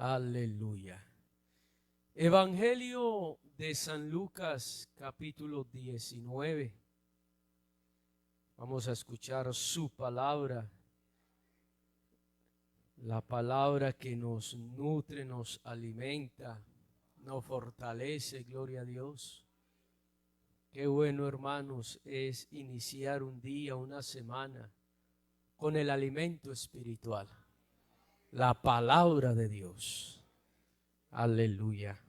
Aleluya. Evangelio de San Lucas, capítulo 19. Vamos a escuchar su palabra. La palabra que nos nutre, nos alimenta, nos fortalece, gloria a Dios. Qué bueno, hermanos, es iniciar un día, una semana con el alimento espiritual, la palabra de Dios. Aleluya.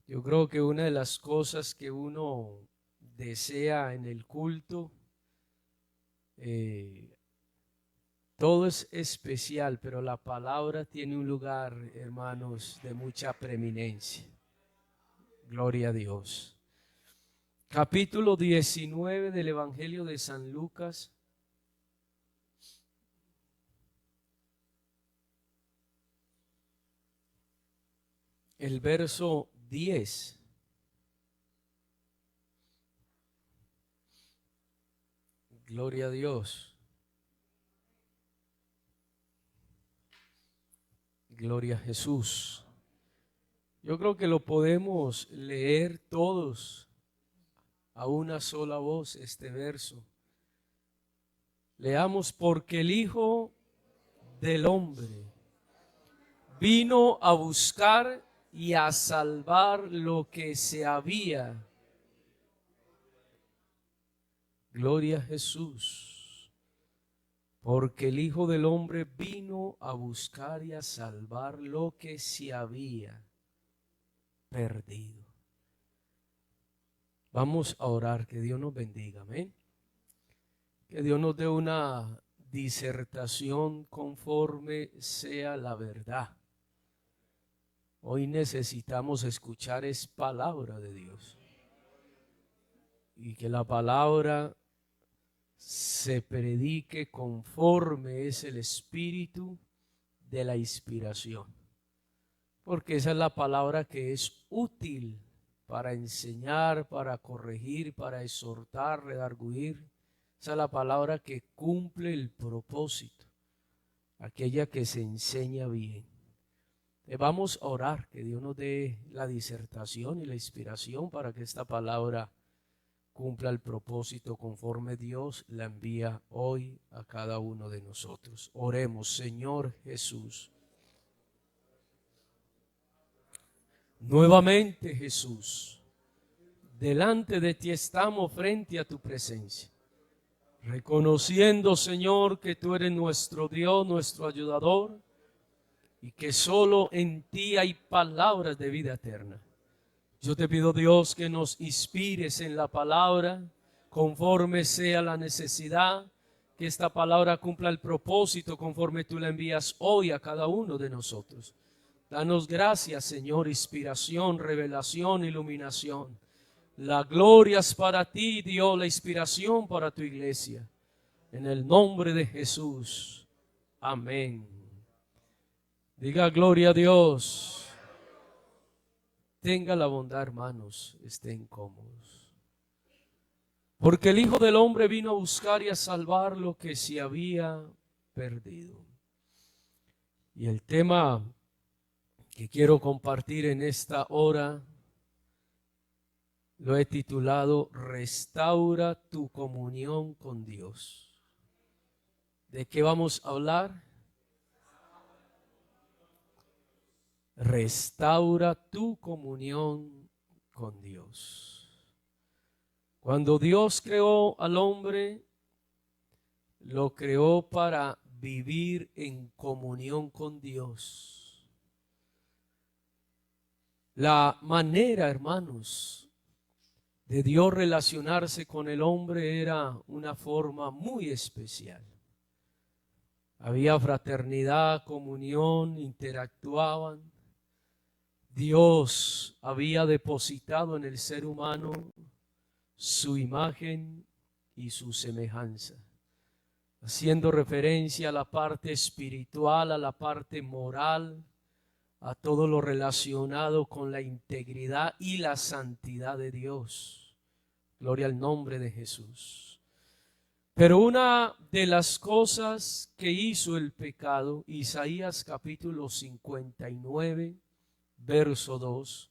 Yo creo que una de las cosas que uno desea en el culto, todo es especial, pero la palabra tiene un lugar, hermanos, de mucha preeminencia. Gloria a Dios. Capítulo 19 del Evangelio de San Lucas. El verso 10. Gloria a Dios. Gloria a Jesús. Yo creo que lo podemos leer todos a una sola voz este verso. Leamos: porque el Hijo del Hombre vino a buscar y a salvar lo que se había. Gloria a Jesús. Porque el Hijo del Hombre vino a buscar y a salvar lo que se había perdido. Vamos a orar, que Dios nos bendiga, amén. Que Dios nos dé una disertación conforme sea la verdad. Hoy necesitamos escuchar es palabra de Dios. Y que la palabra se predique conforme es el espíritu de la inspiración. Porque esa es la palabra que es útil para enseñar, para corregir, para exhortar, redarguir. Esa es la palabra que cumple el propósito, aquella que se enseña bien. Vamos a orar, que Dios nos dé la disertación y la inspiración para que esta palabra cumpla el propósito conforme Dios la envía hoy a cada uno de nosotros. Oremos. Señor Jesús. Nuevamente, Jesús, delante de ti estamos frente a tu presencia, reconociendo, Señor, que tú eres nuestro Dios, nuestro ayudador, y que solo en ti hay palabras de vida eterna. Yo te pido, Dios, que nos inspires en la palabra conforme sea la necesidad, que esta palabra cumpla el propósito conforme tú la envías hoy a cada uno de nosotros. Danos gracias, Señor, inspiración, revelación, iluminación. La gloria es para ti, Dios, la inspiración para tu iglesia. En el nombre de Jesús. Amén. Diga gloria a Dios. Tenga la bondad, hermanos, estén cómodos. Porque el Hijo del Hombre vino a buscar y a salvar lo que se había perdido. Y el tema que quiero compartir en esta hora lo he titulado: Restaura tu comunión con Dios. ¿De qué vamos a hablar? Restaura tu comunión con Dios. Cuando Dios creó al hombre, lo creó para vivir en comunión con Dios. La manera, hermanos, de Dios relacionarse con el hombre era una forma muy especial. Había fraternidad, comunión, interactuaban. Dios había depositado en el ser humano su imagen y su semejanza, haciendo referencia a la parte espiritual, a la parte moral, a todo lo relacionado con la integridad y la santidad de Dios. Gloria al nombre de Jesús. Pero una de las cosas que hizo el pecado, Isaías capítulo 59, verso 2,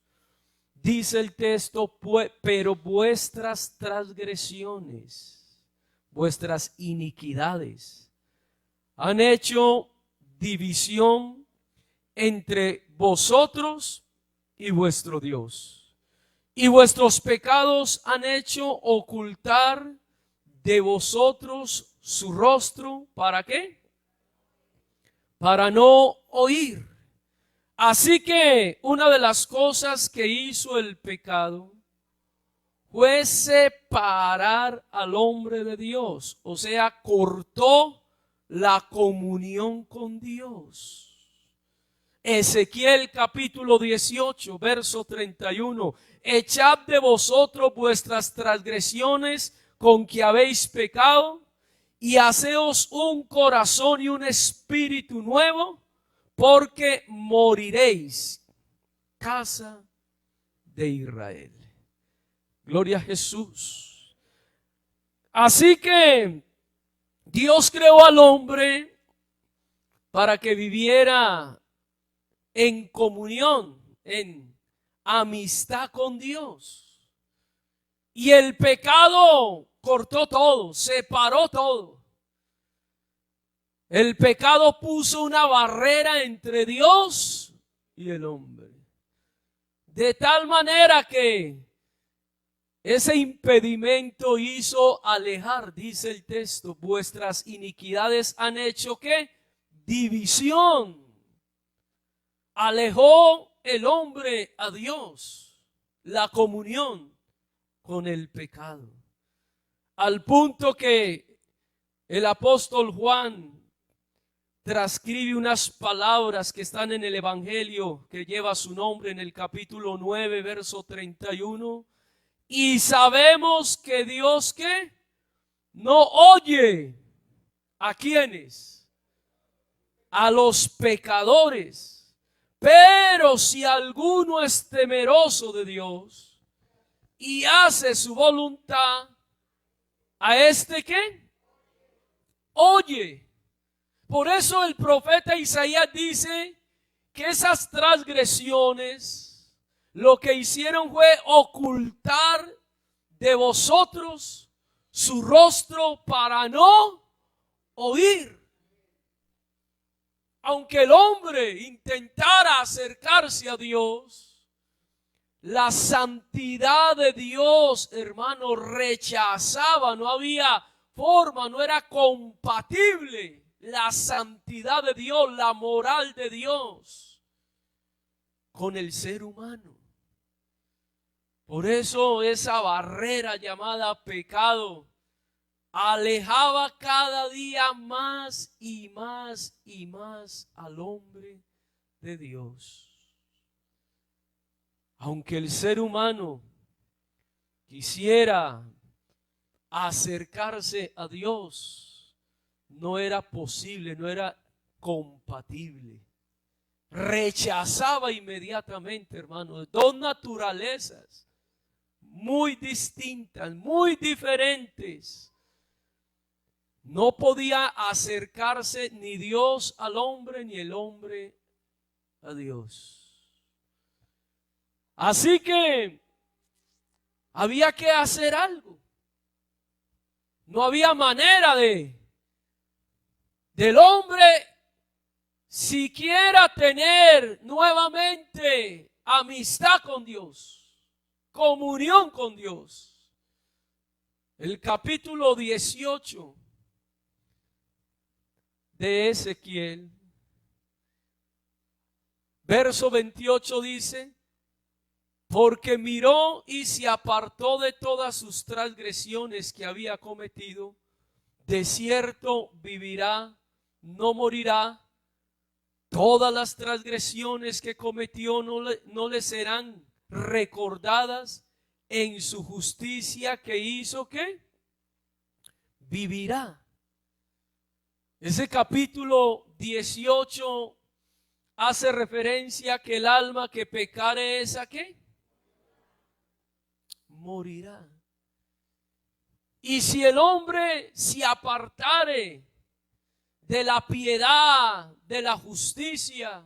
dice el texto, pero vuestras transgresiones, vuestras iniquidades, han hecho división entre vosotros y vuestro Dios. Y vuestros pecados han hecho ocultar de vosotros su rostro. ¿Para qué? Para no oír. Así que una de las cosas que hizo el pecado fue separar al hombre de Dios. O sea, cortó la comunión con Dios. Ezequiel capítulo 18, verso 31. Echad de vosotros vuestras transgresiones con que habéis pecado, y haceos un corazón y un espíritu nuevo, porque moriréis, casa de Israel. Gloria a Jesús. Así que Dios creó al hombre para que viviera en comunión, en amistad con Dios. Y el pecado cortó todo, separó todo. El pecado puso una barrera entre Dios y el hombre. De tal manera que ese impedimento hizo alejar, dice el texto, vuestras iniquidades han hecho ¿qué? División. Alejó el hombre a Dios, la comunión con el pecado. Al punto que el apóstol Juan transcribe unas palabras que están en el Evangelio que lleva su nombre en el capítulo 9, verso 31. Y sabemos que Dios ¿qué? No oye ¿a quiénes? A los pecadores. Pero si alguno es temeroso de Dios y hace su voluntad, ¿a este qué? Oye. Por eso el profeta Isaías dice que esas transgresiones lo que hicieron fue ocultar de vosotros su rostro para no oír. Aunque el hombre intentara acercarse a Dios, la santidad de Dios, hermano, rechazaba, no había forma, no era compatible la santidad de Dios, la moral de Dios con el ser humano. Por eso esa barrera llamada pecado alejaba cada día más y más y más al hombre de Dios. Aunque el ser humano quisiera acercarse a Dios, no era posible, no era compatible. Rechazaba inmediatamente, hermano, dos naturalezas muy distintas, muy diferentes. No podía acercarse ni Dios al hombre, ni el hombre a Dios. Así que había que hacer algo. No había manera del hombre siquiera tener nuevamente amistad con Dios, comunión con Dios. El capítulo 18 de Ezequiel, verso 28 dice: porque miró y se apartó de todas sus transgresiones que había cometido, de cierto vivirá, no morirá. Todas las transgresiones que cometió no le serán recordadas. En su justicia que hizo, ¿qué? Vivirá. Ese capítulo 18 hace referencia a que el alma que pecare, ¿esa qué? Morirá. Y si el hombre se apartare de la piedad, de la justicia,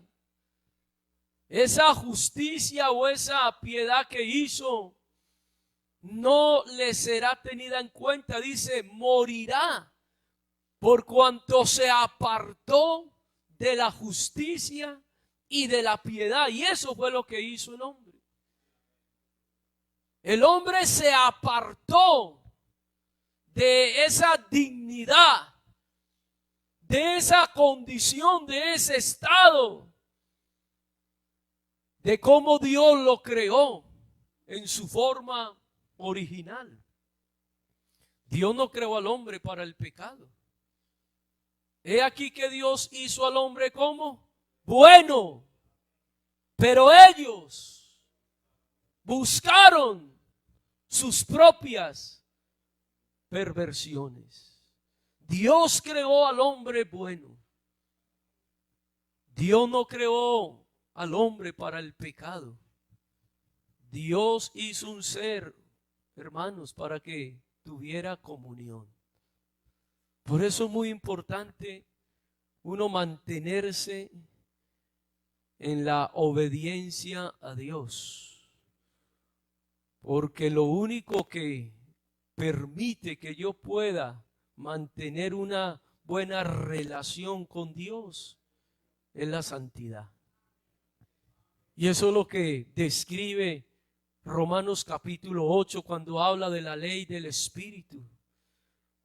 esa justicia o esa piedad que hizo no le será tenida en cuenta. Dice, morirá por cuanto se apartó de la justicia y de la piedad. Y eso fue lo que hizo el hombre. El hombre se apartó de esa dignidad, de esa condición, de ese estado, de cómo Dios lo creó en su forma original. Dios no creó al hombre para el pecado. He aquí que Dios hizo al hombre como bueno, pero ellos buscaron sus propias perversiones. Dios creó al hombre bueno. Dios no creó al hombre para el pecado. Dios hizo un ser, hermanos, para que tuviera comunión. Por eso es muy importante uno mantenerse en la obediencia a Dios. Porque lo único que permite que yo pueda mantener una buena relación con Dios es la santidad. Y eso es lo que describe Romanos capítulo 8 cuando habla de la ley del Espíritu.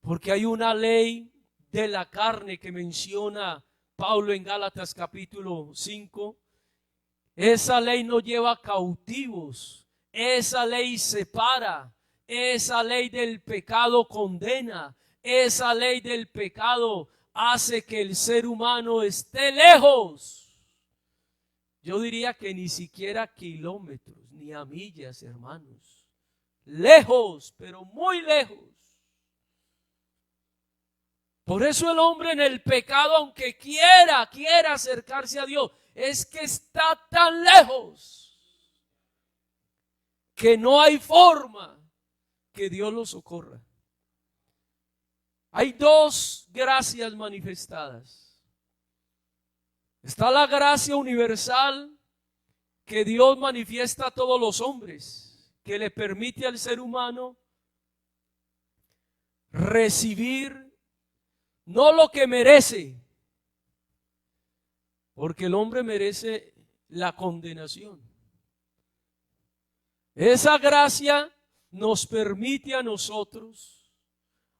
Porque hay una ley de la carne que menciona Pablo en Gálatas capítulo 5. Esa ley no lleva cautivos. Esa ley separa. Esa ley del pecado condena. Esa ley del pecado hace que el ser humano esté lejos. Yo diría que ni siquiera kilómetros, ni a millas, hermanos. Lejos, pero muy lejos. Por eso el hombre en el pecado, aunque quiera acercarse a Dios, es que está tan lejos que no hay forma que Dios lo socorra. Hay dos gracias manifestadas. Está la gracia universal que Dios manifiesta a todos los hombres, que le permite al ser humano recibir no lo que merece, porque el hombre merece la condenación. Esa gracia nos permite a nosotros,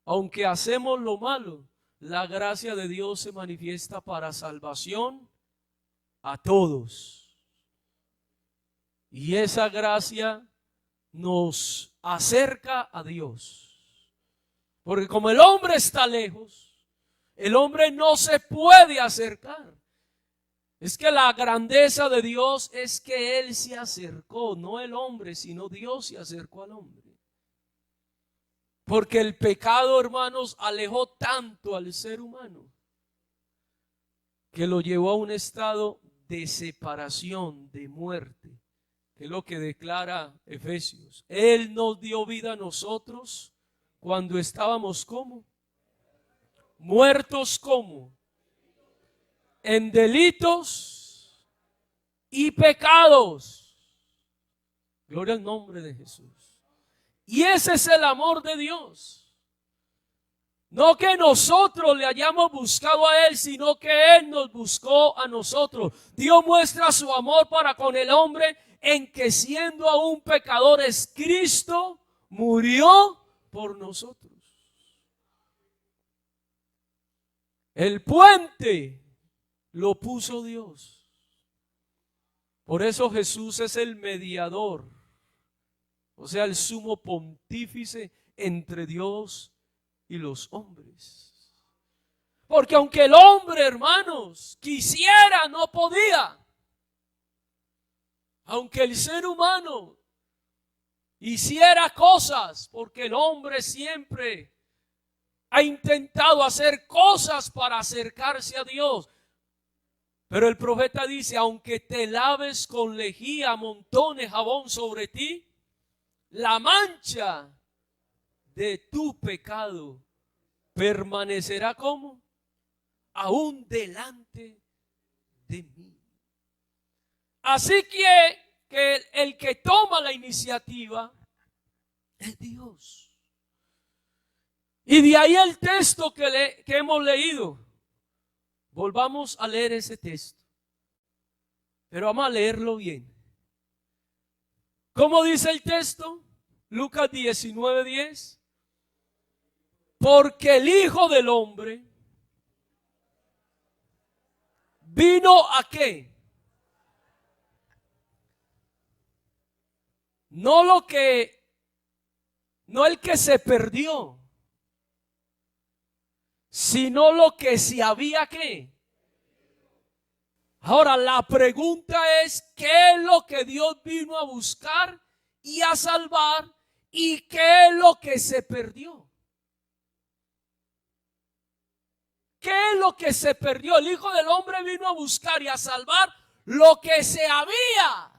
aunque hacemos lo malo, la gracia de Dios se manifiesta para salvación a todos. Y esa gracia nos acerca a Dios. Porque como el hombre está lejos, el hombre no se puede acercar. Es que la grandeza de Dios es que Él se acercó, no el hombre, sino Dios se acercó al hombre. Porque el pecado, hermanos, alejó tanto al ser humano que lo llevó a un estado de separación, de muerte, que es lo que declara Efesios. Él nos dio vida a nosotros cuando estábamos ¿cómo? Muertos ¿cómo? En delitos y pecados. Gloria al nombre de Jesús. Y ese es el amor de Dios. No que nosotros le hayamos buscado a Él, sino que Él nos buscó a nosotros. Dios muestra su amor para con el hombre en que siendo aún pecadores, Cristo murió por nosotros. El puente lo puso Dios. Por eso Jesús es el mediador, o sea, el sumo pontífice entre Dios y los hombres. Porque aunque el hombre, hermanos, quisiera, no podía. Aunque el ser humano hiciera cosas, porque el hombre siempre ha intentado hacer cosas para acercarse a Dios. Pero el profeta dice, aunque te laves con lejía, amontones jabón sobre ti, la mancha de tu pecado permanecerá como aún delante de mí. Así que el que toma la iniciativa es Dios. Y de ahí el texto que hemos leído. Volvamos a leer ese texto, pero vamos a leerlo bien. ¿Cómo dice el texto? Lucas 19:10. Porque el Hijo del Hombre vino ¿a qué? No el que se perdió, sino lo que se había ¿qué? Ahora la pregunta es, ¿qué es lo que Dios vino a buscar y a salvar? ¿Y qué es lo que se perdió? ¿Qué es lo que se perdió? El Hijo del Hombre vino a buscar y a salvar lo que se había.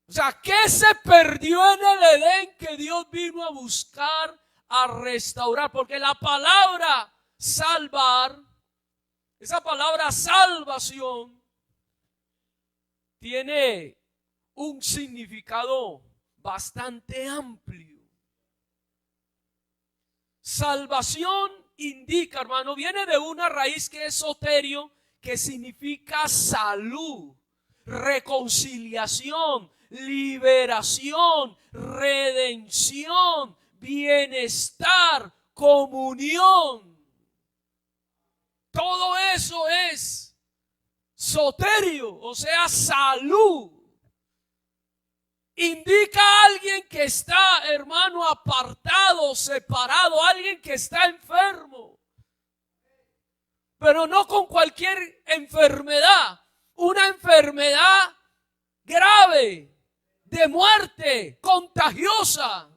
O sea, ¿qué se perdió en el Edén que Dios vino a buscar, a restaurar? Porque la palabra salvar, esa palabra salvación, tiene un significado bastante amplio. Salvación indica, hermano, viene de una raíz que es soterio, que significa salud, reconciliación, liberación, redención, bienestar, comunión. Todo eso es soterio, o sea, salud. Indica a alguien que está, hermano, apartado, separado, alguien que está enfermo. Pero no con cualquier enfermedad, una enfermedad grave, de muerte, contagiosa.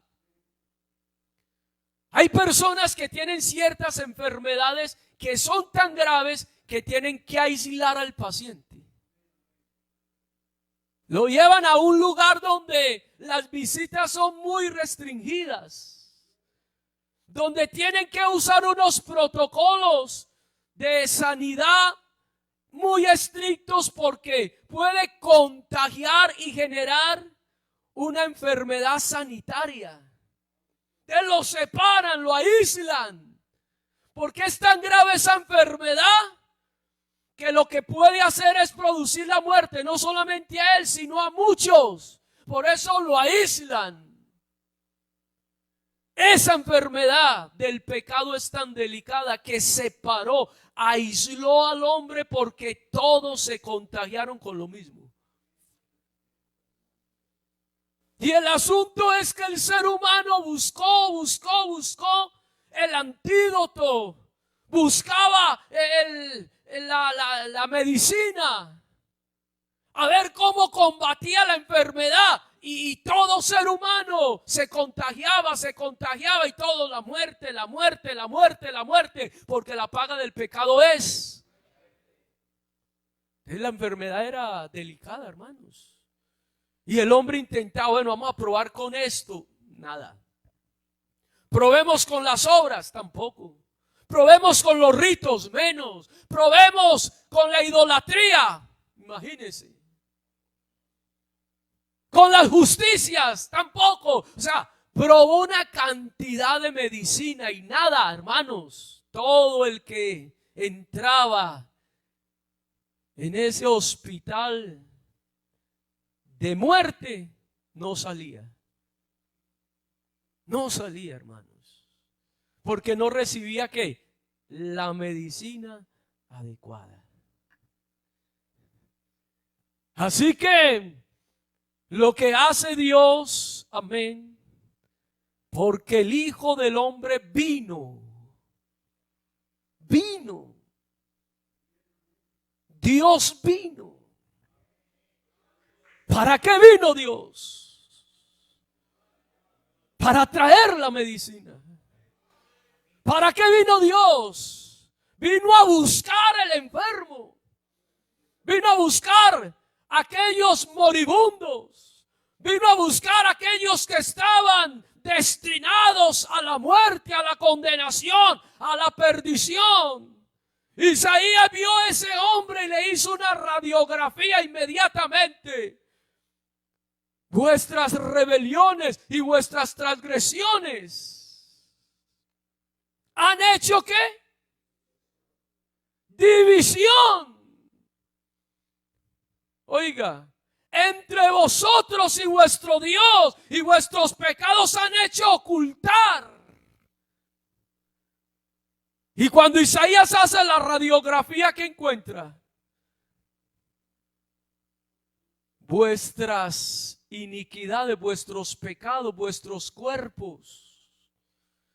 Hay personas que tienen ciertas enfermedades que son tan graves que tienen que aislar al paciente. Lo llevan a un lugar donde las visitas son muy restringidas, donde tienen que usar unos protocolos de sanidad muy estrictos porque puede contagiar y generar una enfermedad sanitaria. Entonces lo separan, lo aíslan. ¿Por qué es tan grave esa enfermedad? Que lo que puede hacer es producir la muerte, no solamente a él, sino a muchos. Por eso lo aíslan. Esa enfermedad del pecado es tan delicada que separó, aisló al hombre porque todos se contagiaron con lo mismo. Y el asunto es que el ser humano buscó el antídoto, buscaba la medicina, a ver cómo combatía la enfermedad, y todo ser humano se contagiaba y todo la muerte, porque la paga del pecado es. La enfermedad era delicada, hermanos, y el hombre intentaba, bueno, vamos a probar con esto, nada. Probemos con las obras, tampoco. Probemos con los ritos, menos. Probemos con la idolatría, imagínense. Con las justicias, tampoco. O sea, probó una cantidad de medicina y nada, hermanos. Todo el que entraba en ese hospital de muerte no salía. No salía, hermanos, porque no recibía ¿qué? La medicina adecuada. Así que lo que hace Dios, amén, porque el Hijo del Hombre vino. Dios vino. ¿Para qué vino Dios? Para traer la medicina. ¿Para qué vino Dios? Vino a buscar el enfermo. Vino a buscar aquellos moribundos. Vino a buscar aquellos que estaban destinados a la muerte, a la condenación, a la perdición. Isaías vio a ese hombre y le hizo una radiografía inmediatamente. Vuestras rebeliones y vuestras transgresiones han hecho ¿qué? División. Oiga, entre vosotros y vuestro Dios, y vuestros pecados han hecho ocultar. Y cuando Isaías hace la radiografía, ¿qué encuentra? Vuestras iniquidades, vuestros pecados, vuestros cuerpos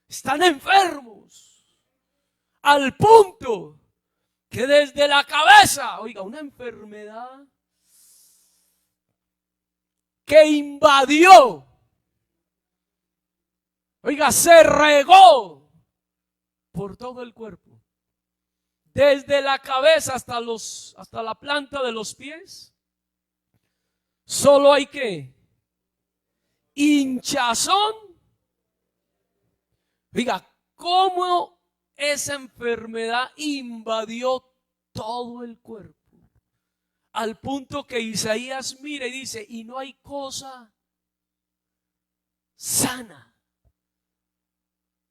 están enfermos, al punto que desde la cabeza, oiga, una enfermedad que invadió, oiga, se regó por todo el cuerpo, desde la cabeza hasta la planta de los pies. Solo hay que hinchazón. Oiga, cómo esa enfermedad invadió todo el cuerpo, al punto que Isaías mira y dice, y no hay cosa sana.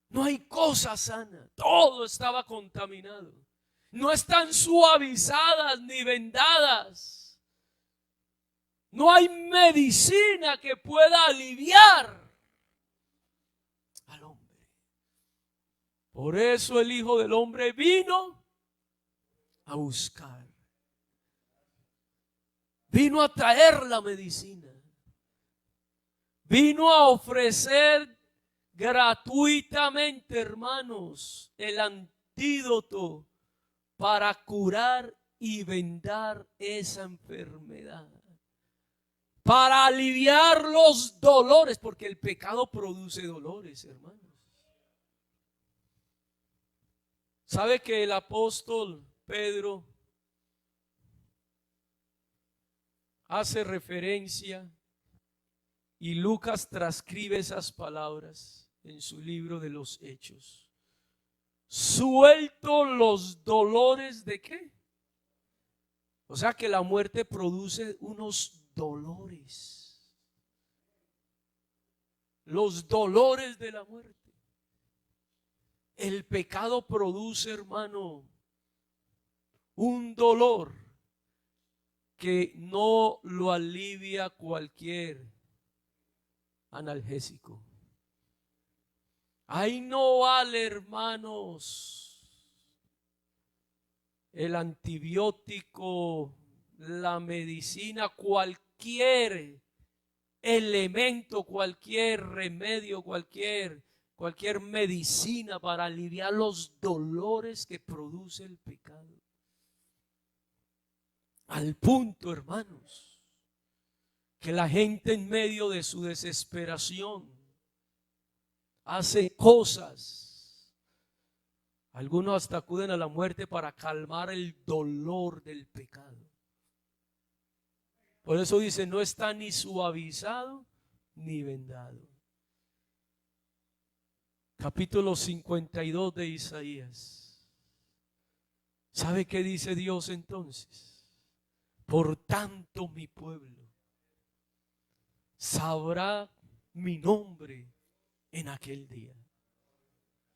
No hay cosa sana. Todo estaba contaminado. No están suavizadas ni vendadas. No hay medicina que pueda aliviar al hombre. Por eso el Hijo del Hombre vino a buscar. Vino a traer la medicina. Vino a ofrecer gratuitamente, hermanos, el antídoto para curar y vendar esa enfermedad. Para aliviar los dolores, porque el pecado produce dolores, hermanos. ¿Sabe que el apóstol Pedro hace referencia y Lucas transcribe esas palabras en su libro de los Hechos? Suelto los dolores de ¿qué? O sea que la muerte produce unos dolores. Los dolores de la muerte. El pecado produce, hermano, un dolor que no lo alivia cualquier analgésico. Ahí no vale, hermanos, el antibiótico, la medicina, cualquier elemento, cualquier remedio, cualquier medicina para aliviar los dolores que produce el pecado. Al punto, hermanos, que la gente en medio de su desesperación hace cosas. Algunos hasta acuden a la muerte para calmar el dolor del pecado. Por eso dice, no está ni suavizado ni vendado. Capítulo 52 de Isaías. ¿Sabe qué dice Dios entonces? Por tanto mi pueblo sabrá mi nombre en aquel día.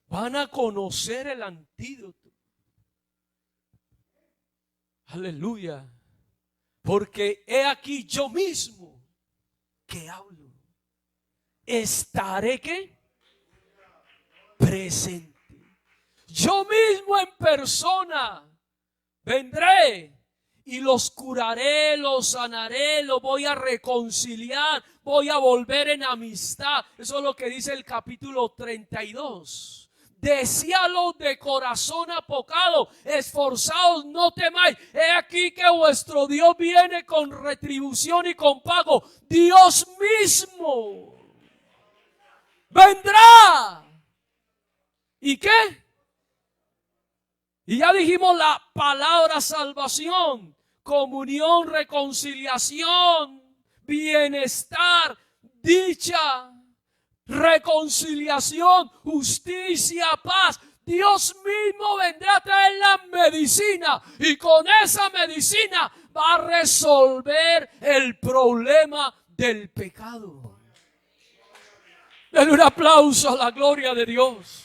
Van a conocer el antídoto. Aleluya. Porque he aquí yo mismo que hablo. Estaré ¿qué? Presente. Yo mismo en persona vendré y los curaré, los sanaré, los voy a reconciliar, voy a volver en amistad. Eso es lo que dice el capítulo 32. Decíalo de corazón apocado, esforzaos, no temáis. He aquí que vuestro Dios viene con retribución y con pago. Dios mismo vendrá. ¿Y qué? Y ya dijimos la palabra salvación, comunión, reconciliación, bienestar, dicha, reconciliación, justicia, paz. Dios mismo vendrá a traer la medicina y con esa medicina va a resolver el problema del pecado. Denle un aplauso a la gloria de Dios.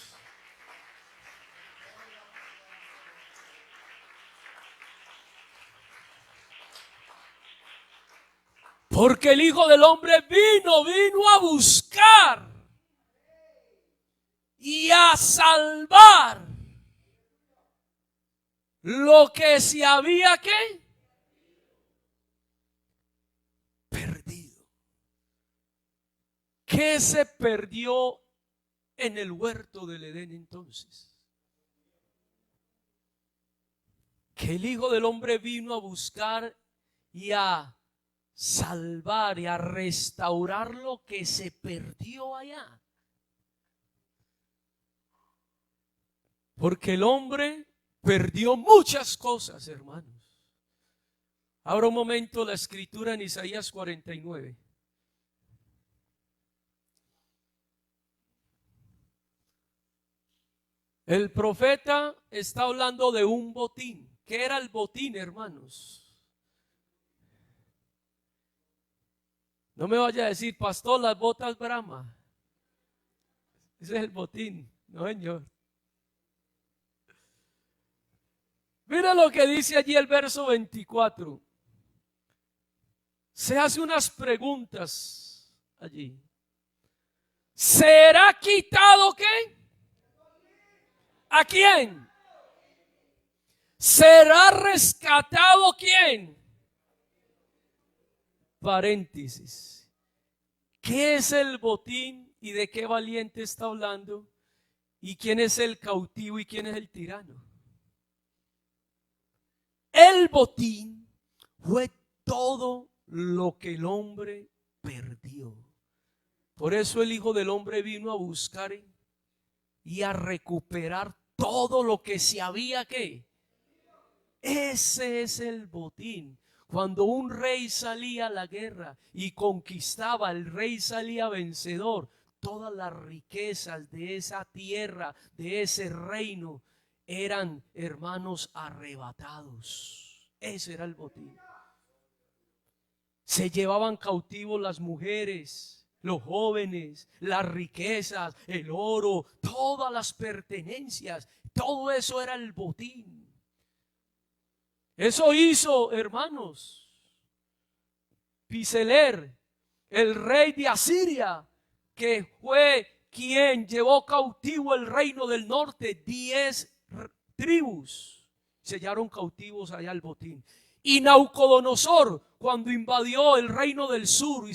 Porque el Hijo del Hombre vino a buscar y a salvar lo que se había ¿qué? Perdido. ¿Qué se perdió en el huerto del Edén entonces? Que el Hijo del Hombre vino a buscar y a salvar y a restaurar lo que se perdió allá. Porque el hombre perdió muchas cosas, hermanos. Abra un momento la escritura en Isaías 49. El profeta está hablando de un botín. ¿Qué era el botín, hermanos? No me vaya a decir, pastor, las botas Brahma. Ese es el botín. No, señor. Mira lo que dice allí el verso 24. Se hace unas preguntas allí. ¿Será quitado qué? ¿A quién? ¿Será rescatado quién? Paréntesis. ¿Qué es el botín y de qué valiente está hablando? ¿Y quién es el cautivo y quién es el tirano? El botín fue todo lo que el hombre perdió. Por eso el Hijo del Hombre vino a buscar y a recuperar todo lo que se había ¿qué? Ese es el botín. Cuando un rey salía a la guerra y conquistaba, el rey salía vencedor. Todas las riquezas de esa tierra, de ese reino, eran, hermanos, arrebatados. Ese era el botín. Se llevaban cautivos las mujeres, los jóvenes, las riquezas, el oro, todas las pertenencias. Todo eso era el botín. Eso hizo, hermanos, Piseler, el rey de Asiria, que fue quien llevó cautivo el reino del norte. 10 tribus sellaron cautivos allá el botín. Y Nabucodonosor, cuando invadió el reino del sur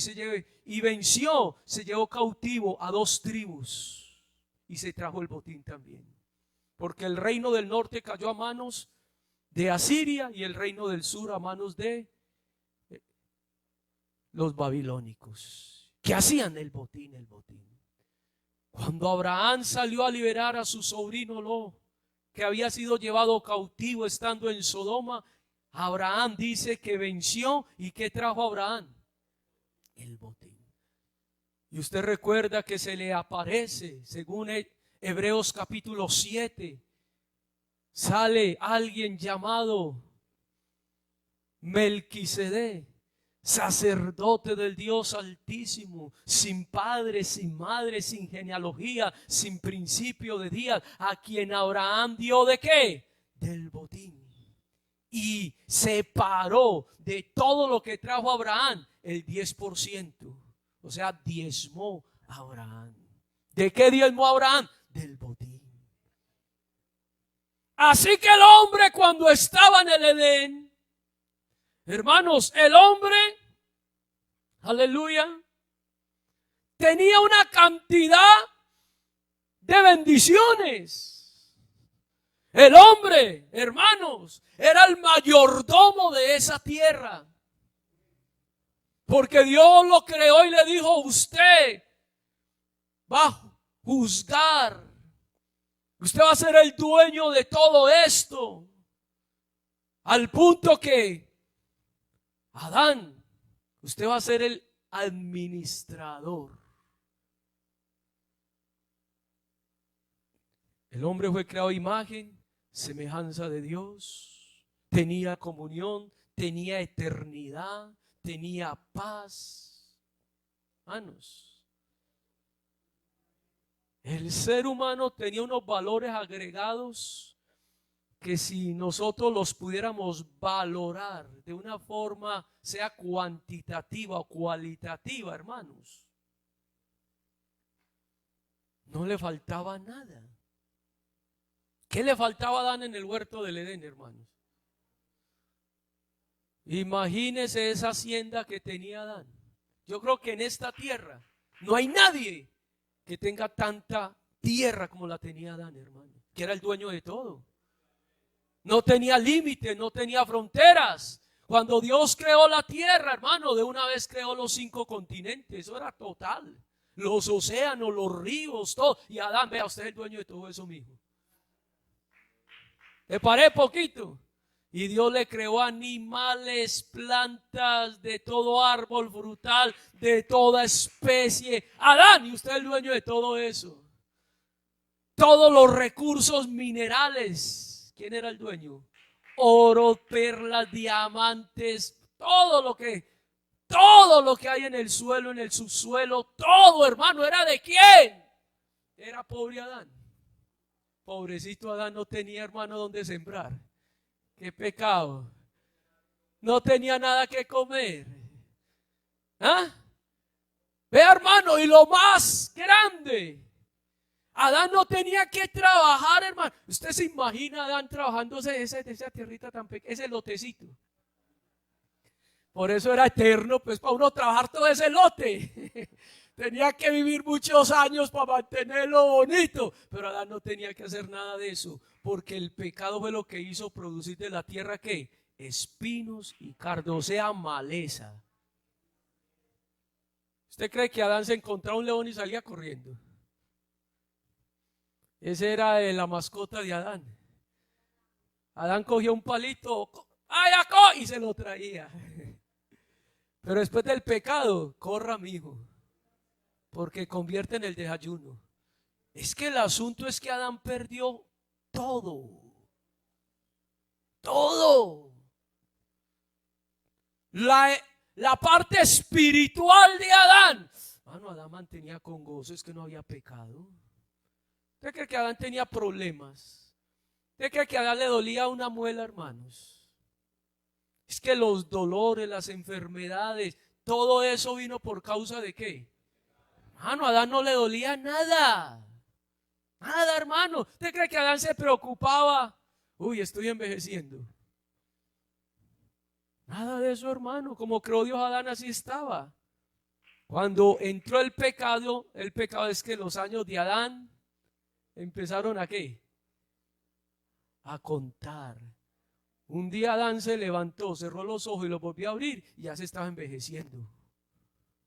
y venció, se llevó cautivo a 2 tribus y se trajo el botín también. Porque el reino del norte cayó a manos de Asiria y el reino del sur a manos de los babilónicos, que hacían el botín, Cuando Abraham salió a liberar a su sobrino Lot, que había sido llevado cautivo estando en Sodoma, Abraham dice que venció. ¿Y qué trajo Abraham? El botín. Y usted recuerda que se le aparece, según Hebreos capítulo 7, sale alguien llamado Melquisedec, sacerdote del Dios Altísimo, sin padre, sin madre, sin genealogía, sin principio de días, a quien Abraham dio ¿de qué? Del botín. Y separó de todo lo que trajo Abraham el 10%. O sea, diezmó a Abraham. ¿De qué diezmó Abraham? Del botín. Así que el hombre, cuando estaba en el Edén, hermanos, el hombre, aleluya, tenía una cantidad de bendiciones. El hombre, hermanos, era el mayordomo de esa tierra. Porque Dios lo creó y le dijo: usted va a juzgar. Usted va a ser el dueño de todo esto. Al punto que Adán, usted va a ser el administrador. El hombre fue creado a imagen, semejanza de Dios, tenía comunión, tenía eternidad, tenía paz. Hermanos, el ser humano tenía unos valores agregados que si nosotros los pudiéramos valorar de una forma, sea cuantitativa o cualitativa, hermanos, no le faltaba nada. ¿Qué le faltaba a Adán en el huerto del Edén, hermanos? Imagínese esa hacienda que tenía Adán. Yo creo que en esta tierra no hay nadie que tenga tanta tierra como la tenía Adán, hermano, que era el dueño de todo. No tenía límites, no tenía fronteras. Cuando Dios creó la tierra, hermano, de una vez creó los 5 continentes. Eso era total. Los océanos, los ríos, todo. Y Adán, vea, usted es el dueño de todo eso mismo. Le paré poquito. Y Dios le creó animales, plantas, de todo árbol frutal, de toda especie. Adán, y usted es el dueño de todo eso. Todos los recursos minerales. ¿Quién era el dueño? Oro, perlas, diamantes, todo lo que hay en el suelo, en el subsuelo, todo, hermano, ¿era de quién? Era pobre Adán. Pobrecito Adán no tenía, hermano, donde sembrar. Qué pecado. No tenía nada que comer. ¿Ah? Vea, hermano, y lo más grande, Adán no tenía que trabajar, hermano. Usted se imagina a Adán trabajándose esa tierrita tan pequeña, ese lotecito. Por eso era eterno, pues para uno trabajar todo ese lote. Tenía que vivir muchos años para mantenerlo bonito. Pero Adán no tenía que hacer nada de eso, porque el pecado fue lo que hizo producir de la tierra, ¿qué? Espinos y cardos, o sea, maleza. ¿Usted cree que Adán se encontraba un león y salía corriendo? Ese era la mascota de Adán. Adán cogía un palito, ¡ay, y se lo traía. Pero después del pecado, corra, mijo, porque convierte en el desayuno. Es que el asunto es que Adán perdió todo. Todo. La parte espiritual de Adán. Mano, Adán mantenía con gozo, es que no había pecado. ¿Usted cree que Adán tenía problemas? ¿Usted cree que a Adán le dolía una muela, hermanos? Es que los dolores, las enfermedades, todo eso vino por causa de ¿qué? Hermano, a Adán no le dolía nada. Nada, hermano. ¿Usted cree que Adán se preocupaba? Uy, estoy envejeciendo. Nada de eso, hermano. Como creó Dios a Adán, así estaba. Cuando entró el pecado es que los años de Adán empezaron a ¿qué? A contar. Un día Adán se levantó, cerró los ojos y los volvió a abrir y ya se estaba envejeciendo,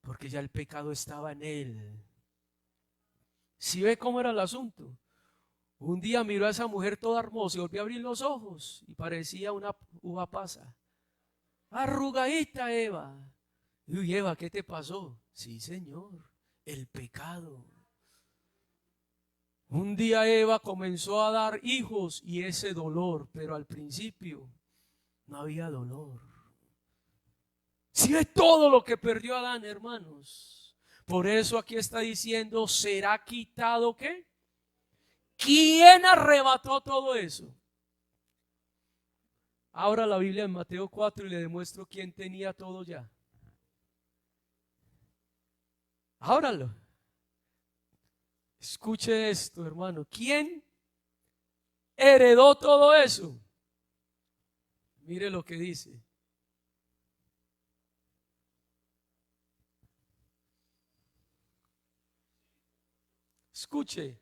porque ya el pecado estaba en él. ¿Sí ve cómo era el asunto? Un día miró a esa mujer toda hermosa y volvió a abrir los ojos y parecía una uva pasa. Arrugadita Eva. Uy, Eva, ¿qué te pasó? Sí, Señor, el pecado. Un día Eva comenzó a dar hijos y ese dolor, pero al principio no había dolor. Si es todo lo que perdió Adán, hermanos. Por eso aquí está diciendo, ¿será quitado qué? ¿Quién arrebató todo eso? Abra la Biblia en Mateo 4 y le demuestro quién tenía todo ya. Ábralo. Escuche esto, hermano. ¿Quién heredó todo eso? Mire lo que dice. Escuche.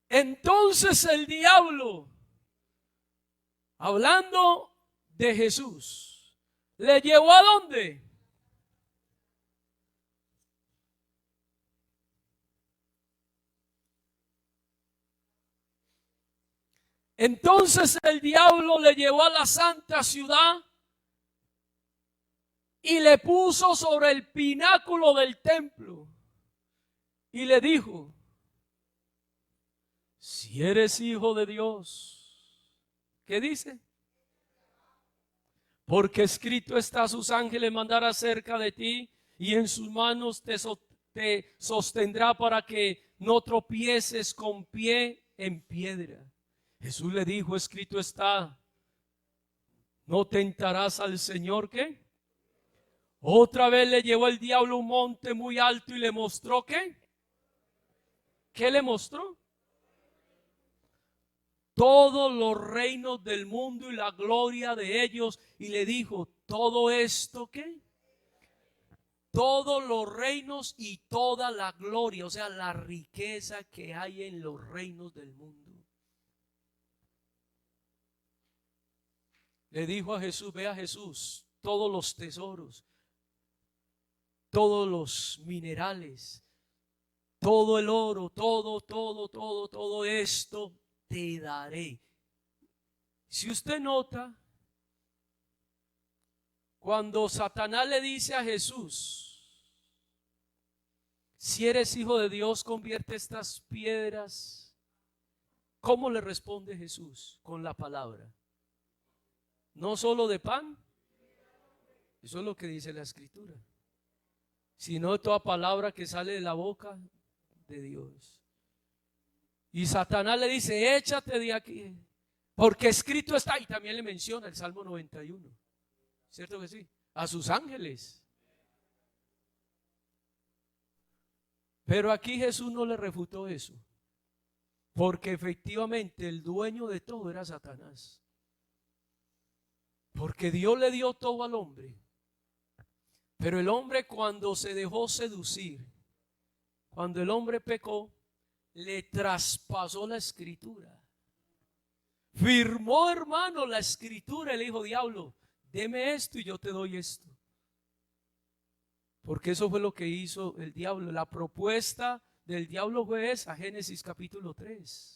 Entonces el diablo, hablando de Jesús, ¿le llevó a dónde? Entonces el diablo le llevó a la santa ciudad y le puso sobre el pináculo del templo y le dijo: si eres hijo de Dios, ¿qué dice? Porque escrito está: a sus ángeles mandará cerca de ti, y en sus manos te sostendrá para que no tropieces con pie en piedra. Jesús le dijo: escrito está, no tentarás al Señor. ¿Qué? Otra vez le llevó el diablo a un monte muy alto y le mostró ¿qué? ¿Qué le mostró? Todos los reinos del mundo y la gloria de ellos, y le dijo: todo esto ¿qué? Todos los reinos y toda la gloria, o sea, la riqueza que hay en los reinos del mundo. Le dijo a Jesús: ve a Jesús, todos los tesoros, todos los minerales, todo el oro, todo esto te daré. Si usted nota, cuando Satanás le dice a Jesús: si eres hijo de Dios, convierte estas piedras, ¿cómo le responde Jesús? Con la palabra. No solo de pan, eso es lo que dice la Escritura, sino toda palabra que sale de la boca de Dios. Y Satanás le dice: échate de aquí, porque escrito está. Y también le menciona el Salmo 91, ¿cierto que sí? A sus ángeles. Pero aquí Jesús no le refutó eso, porque efectivamente el dueño de todo era Satanás. Porque Dios le dio todo al hombre, pero el hombre, cuando se dejó seducir, cuando el hombre pecó, le traspasó la Escritura. Firmó, hermano, la Escritura. Y le dijo: diablo, deme esto y yo te doy esto. Porque eso fue lo que hizo el diablo. La propuesta del diablo fue esa, Génesis capítulo 3.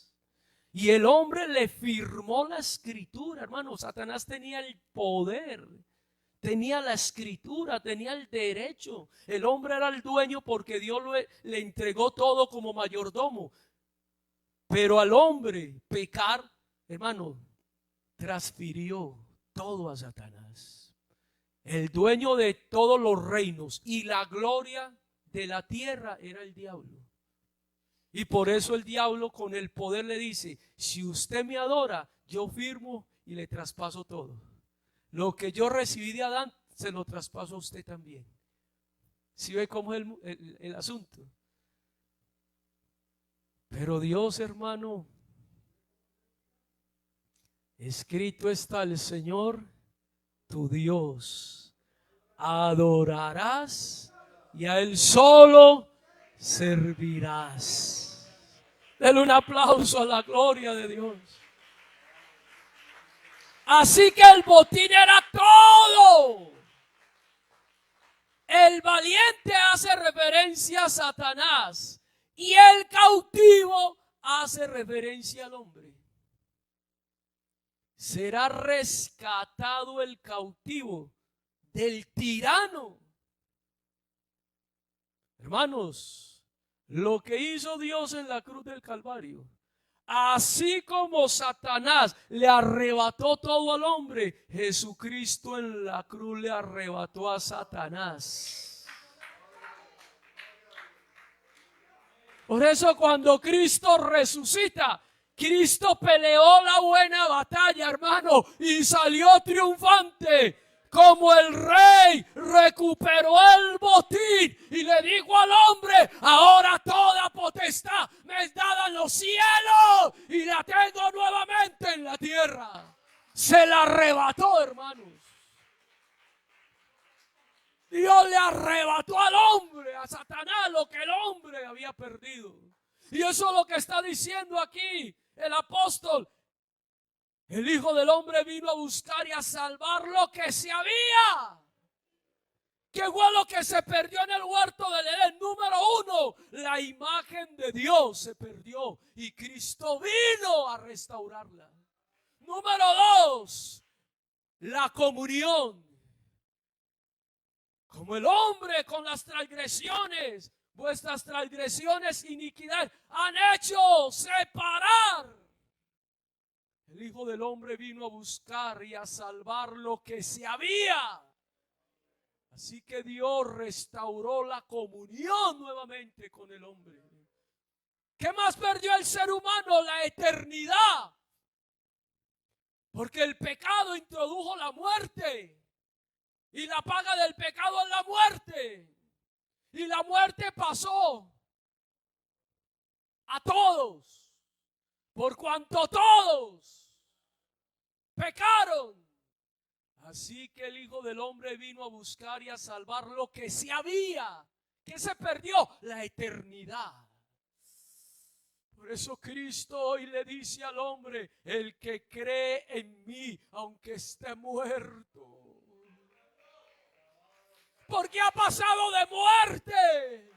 Y el hombre le firmó la Escritura, hermano. Satanás tenía el poder, tenía la Escritura, tenía el derecho. El hombre era el dueño porque Dios le entregó todo como mayordomo. Pero al hombre pecar, hermano, transfirió todo a Satanás. El dueño de todos los reinos y la gloria de la tierra era el diablo. Y por eso el diablo con el poder le dice: si usted me adora, yo firmo y le traspaso todo. Lo que yo recibí de Adán, se lo traspaso a usted también. ¿Sí ve cómo es el asunto? Pero Dios, hermano, escrito está: el Señor tu Dios adorarás y a Él solo servirás. Denle un aplauso a la gloria de Dios. Así que el botín era todo. El valiente hace referencia a Satanás y el cautivo hace referencia al hombre. Será rescatado el cautivo del tirano. Hermanos, lo que hizo Dios en la cruz del Calvario, así como Satanás le arrebató todo al hombre, Jesucristo en la cruz le arrebató a Satanás. Por eso cuando Cristo resucita, Cristo peleó la buena batalla, hermano, y salió triunfante. Como el rey recuperó el botín y le dijo al hombre: ahora toda potestad me es dada en los cielos y la tengo nuevamente en la tierra. Se la arrebató, hermanos. Dios le arrebató al hombre, a Satanás, lo que el hombre había perdido. Y eso es lo que está diciendo aquí el apóstol. El Hijo del Hombre vino a buscar y a salvar lo que se había. ¿Qué fue lo que se perdió en el huerto del Edén? Número uno, la imagen de Dios se perdió y Cristo vino a restaurarla. Número dos, la comunión. Como el hombre con las transgresiones vuestras transgresiones, iniquidad han hecho separar. El Hijo del Hombre vino a buscar y a salvar lo que se había. Así que Dios restauró la comunión nuevamente con el hombre. ¿Qué más perdió el ser humano? La eternidad. Porque el pecado introdujo la muerte. Y la paga del pecado es la muerte. Y la muerte pasó a todos. Por cuanto todos pecaron. Así que el Hijo del Hombre vino a buscar y a salvar lo que se había. ¿Qué se perdió? La eternidad. Por eso Cristo hoy le dice al hombre: el que cree en mí, aunque esté muerto. Porque ha pasado de muerte.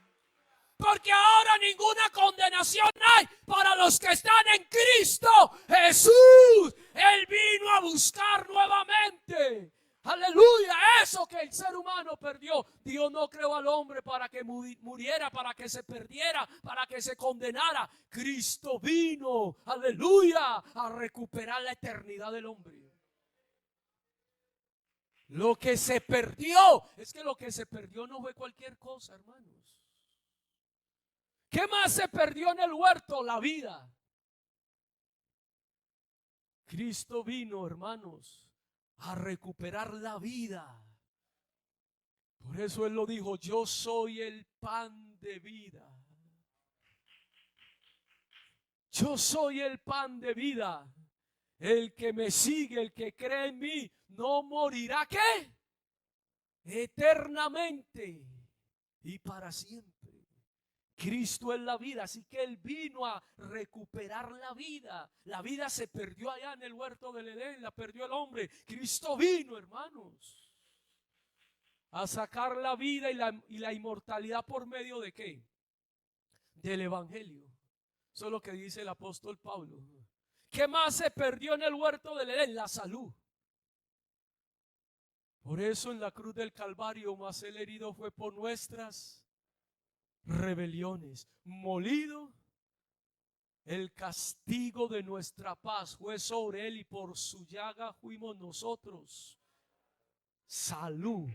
Porque ahora ninguna condenación hay para los que están en Cristo Jesús. Él vino a buscar nuevamente. Aleluya, eso que el ser humano perdió. Dios no creó al hombre para que muriera, para que se perdiera, para que se condenara. Cristo vino, aleluya, a recuperar la eternidad del hombre. Lo que se perdió, es que lo que se perdió no fue cualquier cosa, hermanos. ¿Qué más se perdió en el huerto? La vida. Cristo vino, hermanos, a recuperar la vida. Por eso Él lo dijo: yo soy el pan de vida. Yo soy el pan de vida. El que me sigue, el que cree en mí, no morirá, ¿qué? Eternamente y para siempre. Cristo es la vida, así que Él vino a recuperar la vida. La vida se perdió allá en el huerto del Edén, la perdió el hombre. Cristo vino, hermanos, a sacar la vida y la inmortalidad por medio de ¿qué? Del Evangelio. Eso es lo que dice el apóstol Pablo. ¿Qué más se perdió en el huerto del Edén? La salud. Por eso en la cruz del Calvario, más el herido fue por nuestras rebeliones, molido el castigo de nuestra paz fue sobre él, y por su llaga fuimos nosotros salud.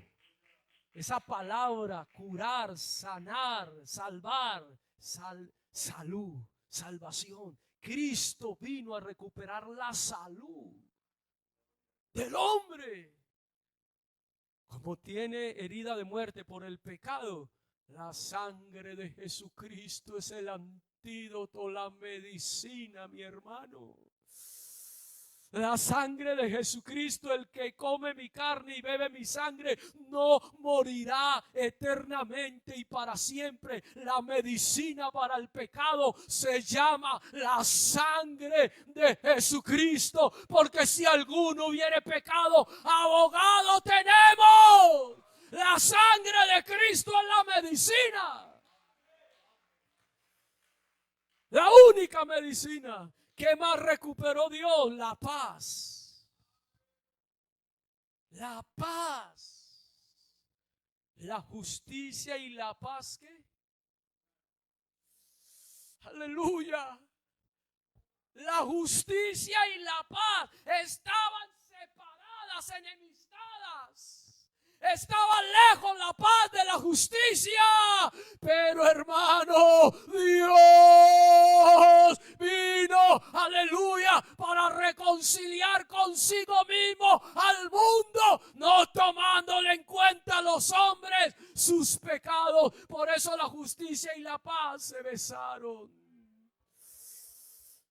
Esa palabra, curar, sanar, salvar, salud, salvación. Cristo vino a recuperar la salud del hombre. Como tiene herida de muerte por el pecado, la sangre de Jesucristo es el antídoto, la medicina, mi hermano. La sangre de Jesucristo, el que come mi carne y bebe mi sangre, no morirá eternamente y para siempre. La medicina para el pecado se llama la sangre de Jesucristo. Porque si alguno hubiere pecado, abogado tenemos. La sangre de Cristo es la medicina. La única medicina. ¿Qué más recuperó Dios? La paz. La paz. La justicia y la paz. ¿Qué? Aleluya. La justicia y la paz estaban separadas, enemistadas. Estaba lejos la paz de la justicia. Pero hermano, Dios vino, aleluya, para reconciliar consigo mismo al mundo, no tomándole en cuenta a los hombres sus pecados. Por eso la justicia y la paz se besaron,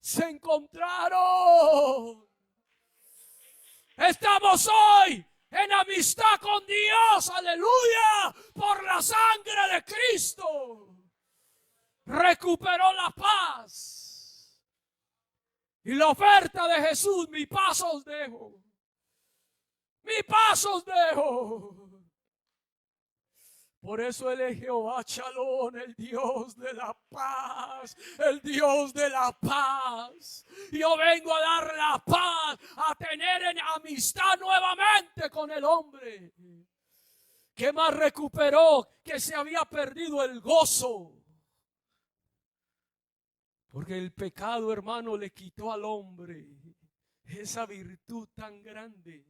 se encontraron. Estamos hoy en amistad con Dios, aleluya, por la sangre de Cristo. Recuperó la paz. Y la oferta de Jesús: mi paz os dejo. Mi paz os dejo. Por eso Él es Jehová Shalom, el Dios de la paz, el Dios de la paz. Yo vengo a dar la paz, a tener en amistad nuevamente con el hombre. ¿Qué más recuperó? Que se había perdido el gozo. Porque el pecado, hermano, le quitó al hombre esa virtud tan grande.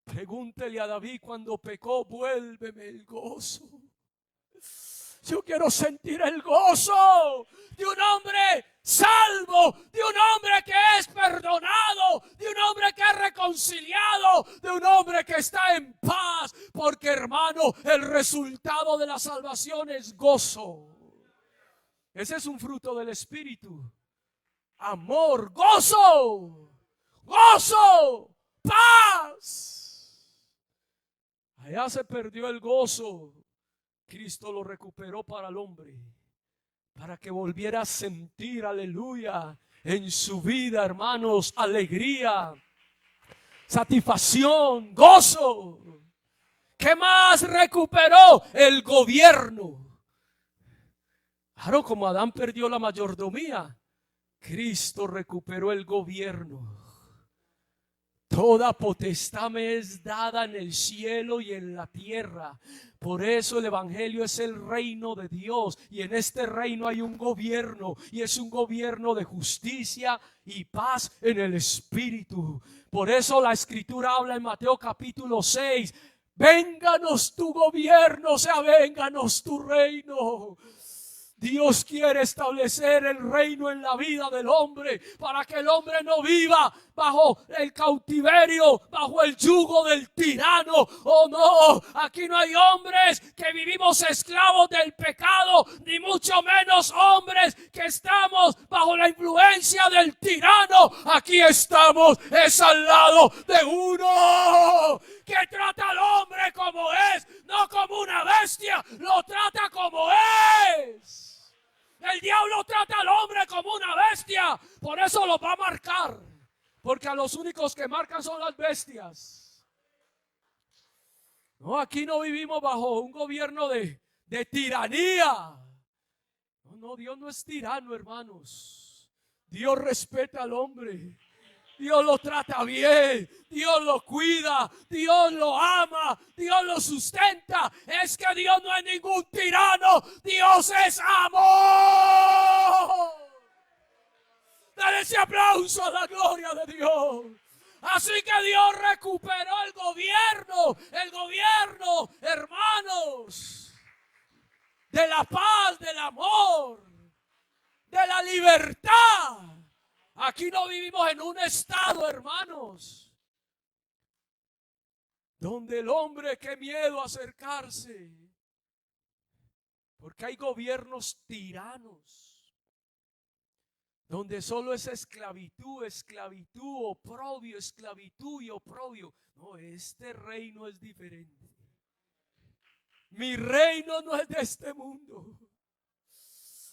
Pregúntele a David cuando pecó: vuélveme el gozo. Yo quiero sentir el gozo de un hombre salvo, de un hombre que es perdonado, de un hombre que es reconciliado, de un hombre que está en paz. Porque, hermano, el resultado de la salvación es gozo. Ese es un fruto del Espíritu. Amor, gozo, gozo, paz. Allá se perdió el gozo. Cristo lo recuperó para el hombre, para que volviera a sentir, aleluya, en su vida, hermanos, alegría, satisfacción, gozo. ¿Qué más recuperó? El gobierno. Claro, como Adán perdió la mayordomía, Cristo recuperó el gobierno. Toda potestad me es dada en el cielo y en la tierra. Por eso el evangelio es el reino de Dios. Y en este reino hay un gobierno. Y es un gobierno de justicia y paz en el Espíritu. Por eso la Escritura habla en Mateo capítulo 6. Vénganos tu gobierno, o sea, vénganos tu reino. Dios quiere establecer el reino en la vida del hombre, para que el hombre no viva bajo el cautiverio, bajo el yugo del tirano. Oh no, aquí no hay hombres que vivimos esclavos del pecado, ni mucho menos hombres que estamos bajo la influencia del tirano. Aquí estamos es al lado de uno que trata al hombre como es, no como una bestia, lo trata como es. El diablo trata al hombre como una bestia, por eso lo va a marcar, porque a los únicos que marcan son las bestias. No, aquí no vivimos bajo un gobierno de tiranía. No, Dios no es tirano, hermanos. Dios respeta al hombre. Dios lo trata bien, Dios lo cuida, Dios lo ama, Dios lo sustenta. Es que Dios no es ningún tirano, Dios es amor. Dale ese aplauso a la gloria de Dios. Así que Dios recuperó el gobierno, hermanos, de la paz, del amor, de la libertad. Aquí no vivimos en un estado, hermanos, donde el hombre, qué miedo acercarse, porque hay gobiernos tiranos, donde solo es esclavitud, oprobio, esclavitud y oprobio. No, este reino es diferente. Mi reino no es de este mundo.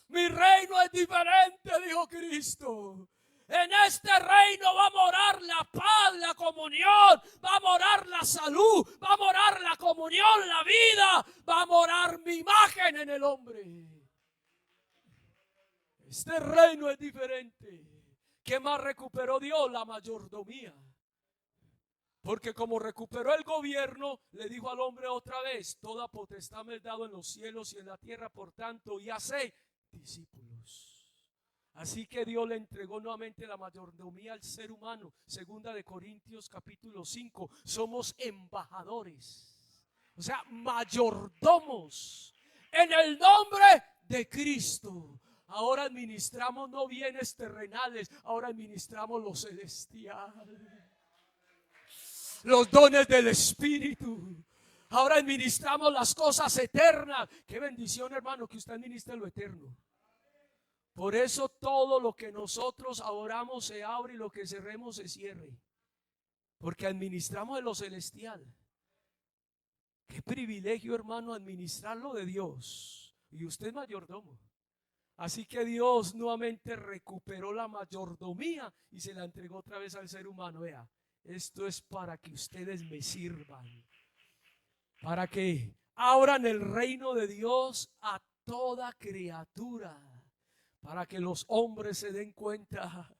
Mi reino es diferente, dijo Cristo. En este reino va a morar la paz, la comunión, va a morar la salud, va a morar la comunión, la vida, va a morar mi imagen en el hombre. Este reino es diferente. ¿Qué más recuperó Dios? La mayordomía. Porque como recuperó el gobierno, le dijo al hombre otra vez: toda potestad me es dado en los cielos y en la tierra, por tanto, y haced discípulos. Así que Dios le entregó nuevamente la mayordomía al ser humano. Segunda de Corintios capítulo 5. Somos embajadores, o sea, mayordomos en el nombre de Cristo. Ahora administramos no bienes terrenales, ahora administramos lo celestial, los dones del Espíritu. Ahora administramos las cosas eternas. Qué bendición, hermano, que usted administre lo eterno. Por eso todo lo que nosotros oramos se abre y lo que cerremos se cierre, porque administramos de lo celestial. Qué privilegio, hermano, administrar lo de Dios. Y usted es mayordomo. Así que Dios nuevamente recuperó la mayordomía y se la entregó otra vez al ser humano. Vea, esto es para que ustedes me sirvan, para que abran el reino de Dios a toda criatura, para que los hombres se den cuenta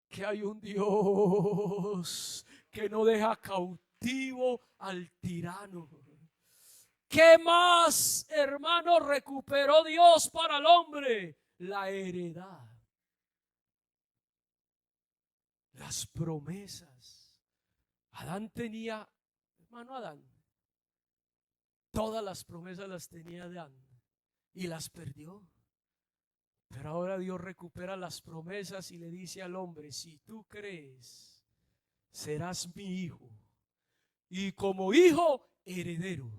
que hay un Dios que no deja cautivo al tirano, ¿Qué más, hermano, recuperó Dios para el hombre? La heredad. Las promesas. Adán tenía, hermano Adán, todas las promesas las tenía Adán y las perdió. Pero ahora Dios recupera las promesas y le dice al hombre: si tú crees, serás mi hijo, y como hijo, heredero.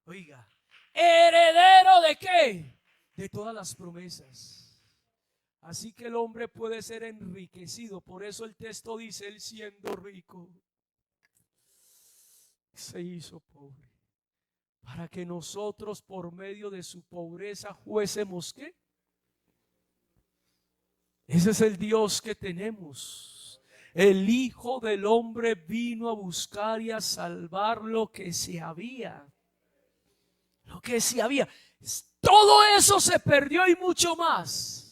Oiga, ¿heredero de qué? De todas las promesas. Así que el hombre puede ser enriquecido. Por eso el texto dice: él siendo rico se hizo pobre, para que nosotros por medio de su pobreza fuésemos ¿qué? Ese es el Dios que tenemos. El Hijo del Hombre vino a buscar y a salvar lo que se había. Lo que se había. Todo eso se perdió y mucho más.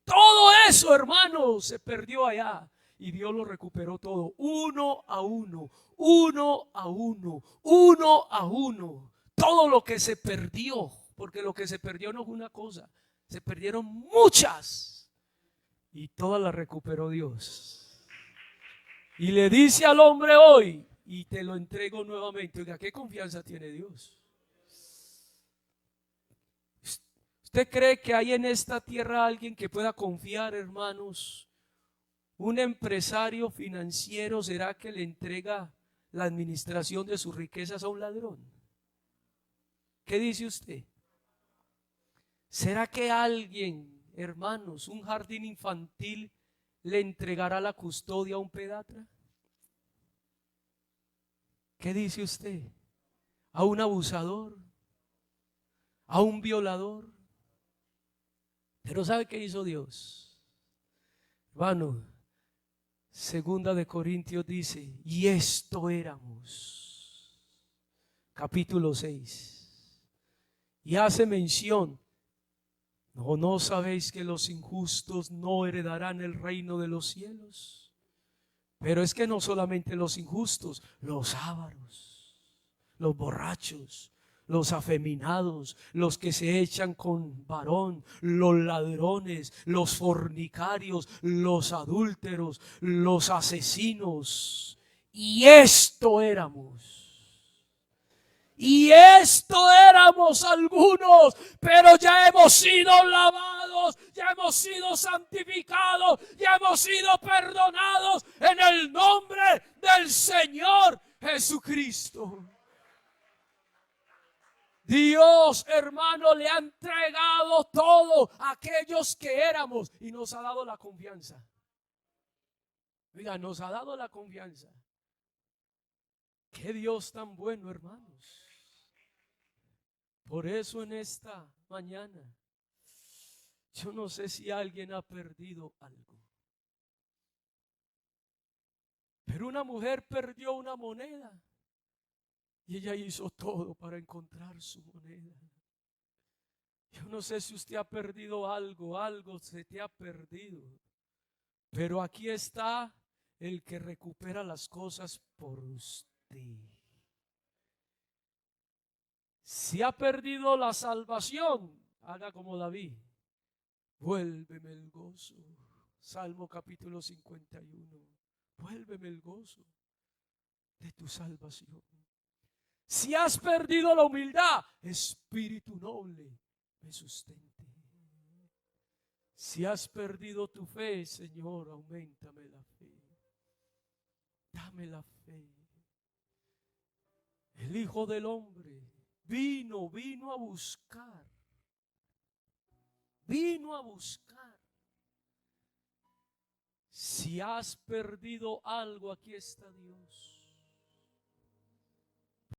Todo eso, hermanos, se perdió allá. Y Dios lo recuperó todo, uno a uno, uno a uno, uno a uno. Todo lo que se perdió, porque lo que se perdió no es una cosa, se perdieron muchas. Y todas las recuperó Dios. Y le dice al hombre hoy: y te lo entrego nuevamente. Oiga, ¿qué confianza tiene Dios? ¿Usted cree que hay en esta tierra alguien que pueda confiar, hermanos? ¿Un empresario financiero será que le entrega la administración de sus riquezas a un ladrón? ¿Qué dice usted? ¿Será que alguien, hermanos, un jardín infantil, le entregará la custodia a un pedatra? ¿Qué dice usted? ¿A un abusador? ¿A un violador? Pero ¿sabe qué hizo Dios? Hermano, segunda de Corintios dice: y esto éramos. Capítulo 6. Y hace mención: ¿no sabéis que los injustos no heredarán el reino de los cielos? Pero es que no solamente los injustos, los ávaros, los borrachos, los afeminados, los que se echan con varón, los ladrones, los fornicarios, los adúlteros, los asesinos. Y esto éramos. Y esto éramos algunos, pero ya hemos sido lavados, ya hemos sido santificados, ya hemos sido perdonados en el nombre del Señor Jesucristo. Dios, hermano, le ha entregado todo a aquellos que éramos y nos ha dado la confianza. Mira, nos ha dado la confianza. Qué Dios tan bueno, hermanos. Por eso en esta mañana, yo no sé si alguien ha perdido algo, pero una mujer perdió una moneda y ella hizo todo para encontrar su moneda. Yo no sé si usted ha perdido algo, algo se te ha perdido, pero aquí está el que recupera las cosas por usted. Si ha perdido la salvación, haga como David: vuélveme el gozo. Salmo capítulo 51. Vuélveme el gozo de tu salvación. Si has perdido la humildad, espíritu noble me sustente. Si has perdido tu fe, Señor, auméntame la fe. Dame la fe. El Hijo del Hombre vino a buscar. Vino a buscar. Si has perdido algo, aquí está Dios.